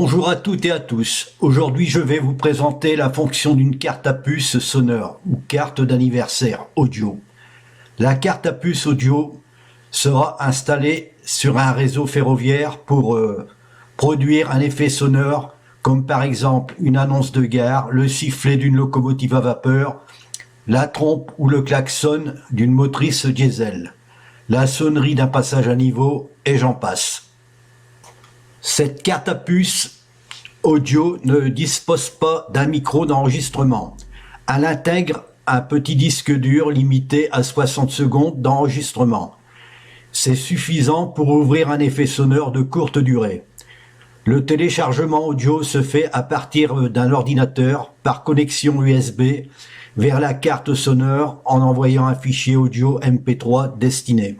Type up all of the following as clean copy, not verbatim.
Bonjour à toutes et à tous. Aujourd'hui, je vais vous présenter la fonction d'une carte à puce sonore ou carte d'anniversaire audio. La carte à puce audio sera installée sur un réseau ferroviaire pour produire un effet sonore comme par exemple une annonce de gare, le sifflet d'une locomotive à vapeur, la trompe ou le klaxon d'une motrice diesel, la sonnerie d'un passage à niveau et j'en passe. Cette carte à puce audio ne dispose pas d'un micro d'enregistrement. Elle intègre un petit disque dur limité à 60 secondes d'enregistrement. C'est suffisant pour ouvrir un effet sonore de courte durée. Le téléchargement audio se fait à partir d'un ordinateur par connexion USB vers la carte sonore en envoyant un fichier audio MP3 destiné.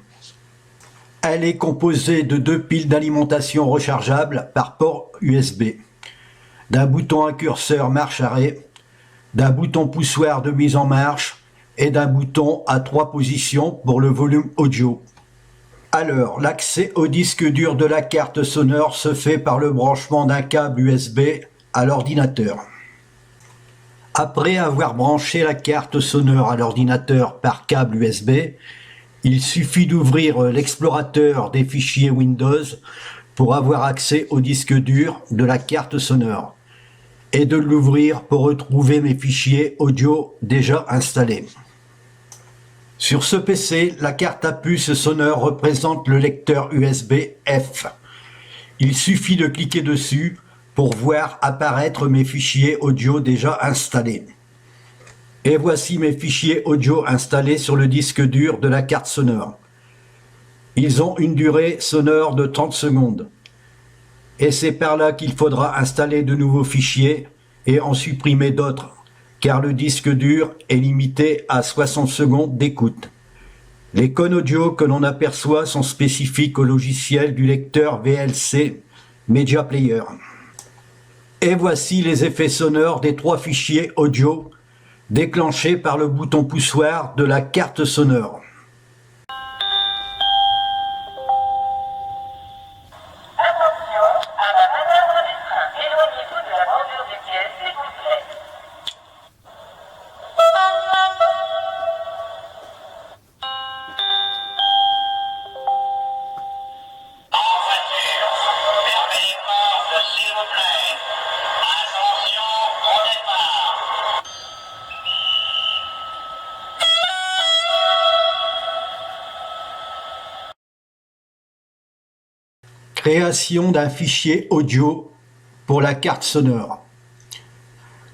Elle est composée de 2 piles d'alimentation rechargeables par port USB, d'un bouton incurseur marche-arrêt, d'un bouton poussoir de mise en marche et d'un bouton à 3 positions pour le volume audio. Alors, l'accès au disque dur de la carte sonore se fait par le branchement d'un câble USB à l'ordinateur. Après avoir branché la carte sonore à l'ordinateur par câble USB, il suffit d'ouvrir l'explorateur des fichiers Windows pour avoir accès au disque dur de la carte sonore et de l'ouvrir pour retrouver mes fichiers audio déjà installés. Sur ce PC, la carte à puce sonore représente le lecteur USB F. Il suffit de cliquer dessus pour voir apparaître mes fichiers audio déjà installés. Et voici mes fichiers audio installés sur le disque dur de la carte sonore. Ils ont une durée sonore de 30 secondes. Et c'est par là qu'il faudra installer de nouveaux fichiers et en supprimer d'autres, car le disque dur est limité à 60 secondes d'écoute. Les cônes audio que l'on aperçoit sont spécifiques au logiciel du lecteur VLC Media Player. Et voici les effets sonores des 3 fichiers audio déclenchés par le bouton poussoir de la carte sonore. Création d'un fichier audio pour la carte sonore.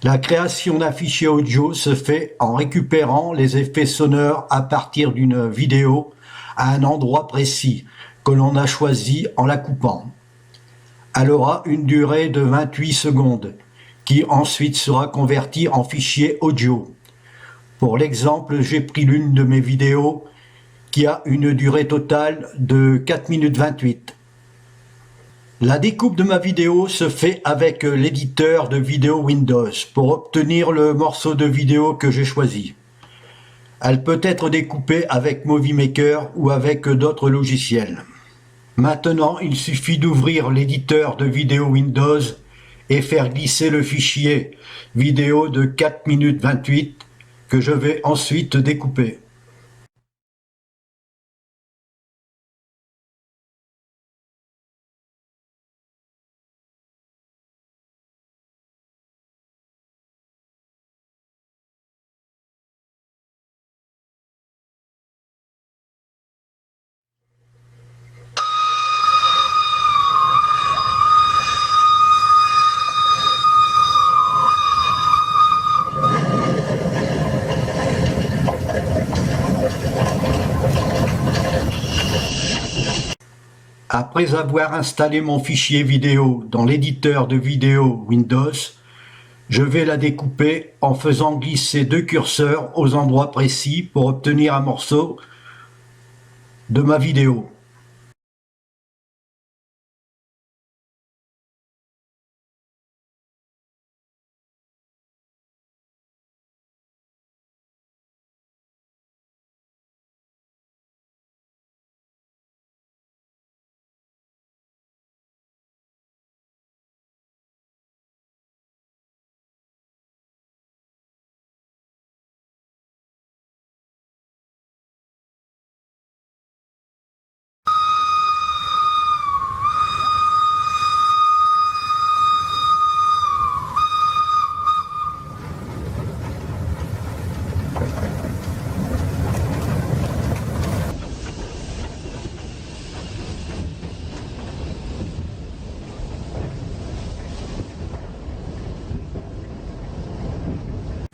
La création d'un fichier audio se fait en récupérant les effets sonores à partir d'une vidéo à un endroit précis que l'on a choisi en la coupant. Elle aura une durée de 28 secondes qui ensuite sera convertie en fichier audio. Pour l'exemple, j'ai pris l'une de mes vidéos qui a une durée totale de 4 minutes 28. La découpe de ma vidéo se fait avec l'éditeur de vidéo Windows pour obtenir le morceau de vidéo que j'ai choisi. Elle peut être découpée avec Movie Maker ou avec d'autres logiciels. Maintenant, il suffit d'ouvrir l'éditeur de vidéo Windows et faire glisser le fichier vidéo de 4 minutes 28 que je vais ensuite découper. Après avoir installé mon fichier vidéo dans l'éditeur de vidéo Windows, je vais la découper en faisant glisser 2 curseurs aux endroits précis pour obtenir un morceau de ma vidéo.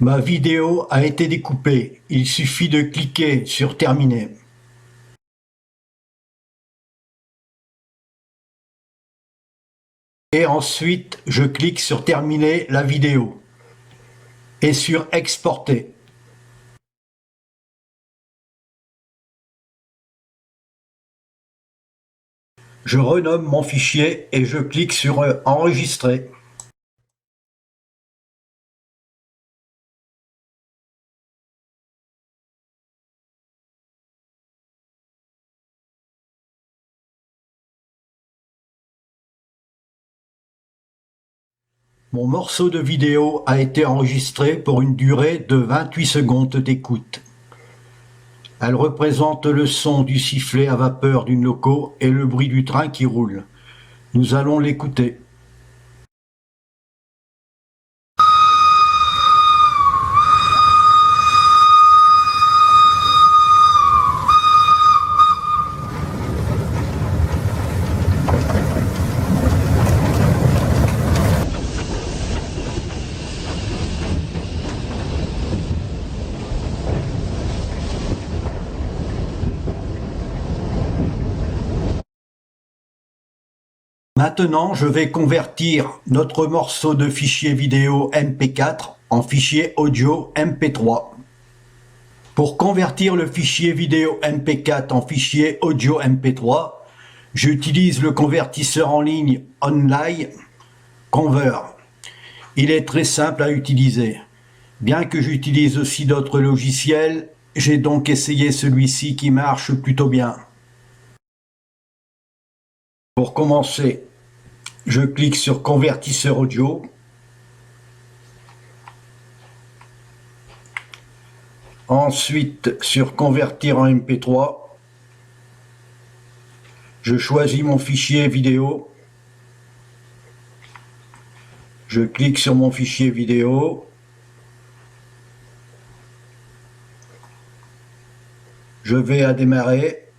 Ma vidéo a été découpée. Il suffit de cliquer sur Terminer. Et ensuite, je clique sur Terminer la vidéo et sur Exporter. Je renomme mon fichier et je clique sur Enregistrer. Mon morceau de vidéo a été enregistré pour une durée de 28 secondes d'écoute. Elle représente le son du sifflet à vapeur d'une loco et le bruit du train qui roule. Nous allons l'écouter. Maintenant, je vais convertir notre morceau de fichier vidéo MP4 en fichier audio MP3. Pour convertir le fichier vidéo MP4 en fichier audio MP3, j'utilise le convertisseur en ligne Online Conver. Il est très simple à utiliser. Bien que j'utilise aussi d'autres logiciels, j'ai donc essayé celui-ci qui marche plutôt bien. Pour commencer, je clique sur Convertisseur audio. Ensuite, sur Convertir en MP3. Je choisis mon fichier vidéo. Je clique sur mon fichier vidéo. Je vais à démarrer.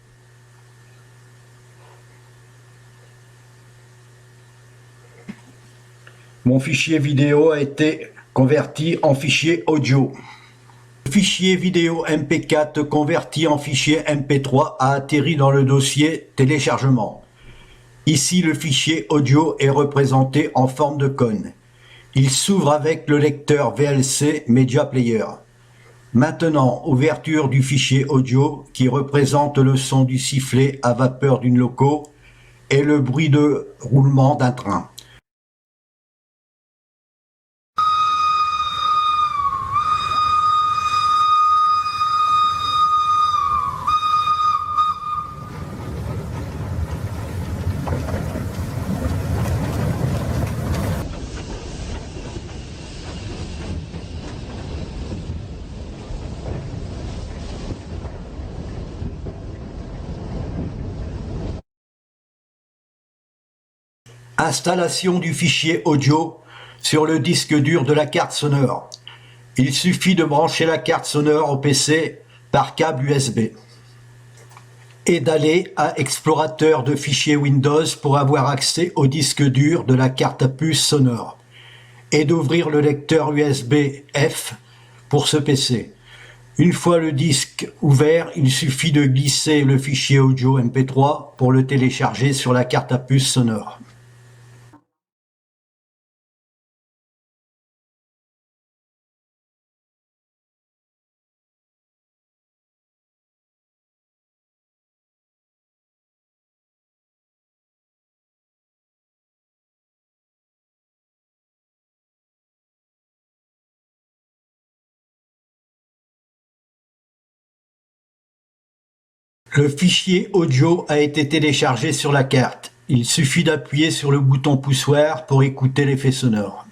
Mon fichier vidéo a été converti en fichier audio. Le fichier vidéo MP4 converti en fichier MP3 a atterri dans le dossier téléchargement. Ici, le fichier audio est représenté en forme de cône. Il s'ouvre avec le lecteur VLC Media Player. Maintenant, ouverture du fichier audio qui représente le son du sifflet à vapeur d'une loco et le bruit de roulement d'un train. Installation du fichier audio sur le disque dur de la carte sonore. Il suffit de brancher la carte sonore au PC par câble USB et d'aller à Explorateur de fichiers Windows pour avoir accès au disque dur de la carte à puce sonore et d'ouvrir le lecteur USB-F pour ce PC. Une fois le disque ouvert, il suffit de glisser le fichier audio MP3 pour le télécharger sur la carte à puce sonore. Le fichier audio a été téléchargé sur la carte. Il suffit d'appuyer sur le bouton poussoir pour écouter l'effet sonore.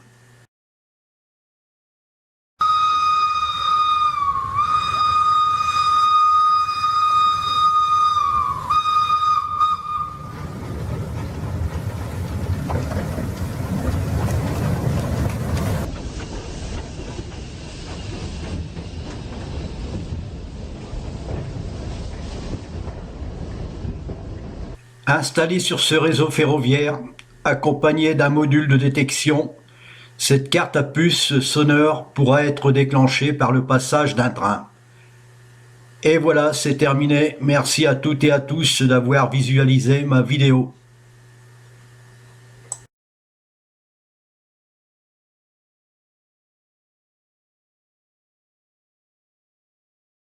Installé sur ce réseau ferroviaire, accompagné d'un module de détection, Cette carte à puce sonore pourra être déclenchée par le passage d'un train. Et voilà, c'est terminé. Merci à toutes et à tous d'avoir visualisé ma vidéo.